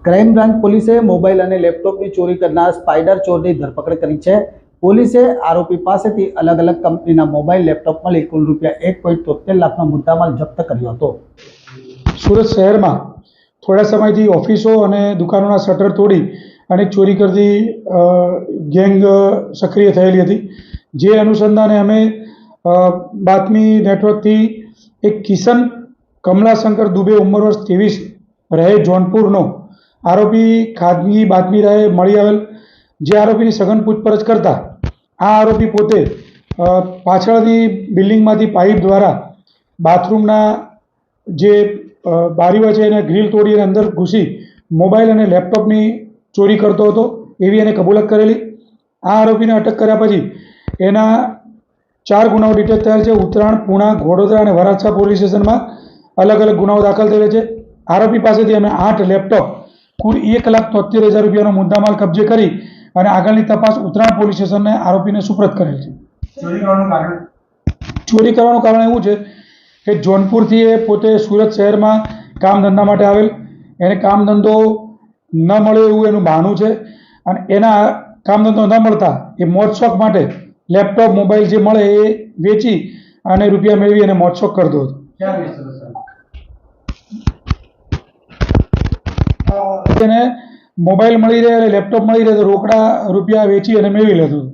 Crime branch પોલીસે mobile અને લેપટોપની ચોરી કરનાર સ્પાઈડર ચોરની ધરપકડ કરી છે। પોલીસે આરોપી પાસેથી અલગ અલગ કંપનીના મોબાઈલ લેપટોપ મળી કુલ ₹1.73 લાખનો મુદ્દામાલ જપ્ત કર્યો હતો। સુરત શહેરમાં થોડા સમયથી ઓફિસો અને દુકાનોના શટર તોડી અને ચોરી કરતી ગેંગ સક્રિય થયેલી હતી। જે અનુસંધાને અમે બાતમી નેટવર્કથી એક કિશન કમલાશંકર દુબે ઉંમર વર્ષ 23 રહે જોનપુરનો આરોપી ખાનગી બાતમી રહે મળી આવેલ। જે આરોપીની સઘન પૂછપરછ કરતા આ આરોપી પોતે પાછળની બિલ્ડિંગમાંથી પાઇપ દ્વારા બાથરૂમના જે બારીઓ છે એને ગ્રીલ તોડી અને અંદર ઘૂસી મોબાઈલ અને લેપટોપની ચોરી કરતો હતો એવી એને કબૂલાત કરેલી। આ આરોપીને અટક કર્યા પછી એના 4 ગુનાઓ ડિટેક્ટ થયેલ છે। ઉત્તરાયણ, પૂણા, ગોડોદરા અને વરાછા પોલીસ સ્ટેશનમાં અલગ અલગ ગુનાઓ દાખલ થયેલ છે। આરોપી પાસેથી અમે 8 લેપટોપ કુલ ₹1,73,000 રૂપિયાનો મુદ્દામાલ કબજે કરી અને આગળની તપાસ ઉત્તરાયણ પોલીસ સ્ટેશનને આરોપીને સુપ્રત કરેલ છે। ચોરી કરવાનું કારણ એવું છે કે જોનપુરથી એ પોતે સુરત શહેરમાં કામ ધંધા માટે આવેલ, એને કામ ધંધો ન મળે એવું એનું બહાનું છે અને એના કામ ધંધો ન મળતા એ મોજ શોખ માટે લેપટોપ મોબાઈલ જે મળે એ વેચી અને રૂપિયા મેળવી અને મોજ શોખ કરતો હતો। એને મોબાઈલ મળી રહે અને લેપટોપ મળી રહે તો રોકડા રૂપિયા વેચી અને મેળવી લેતો હતો।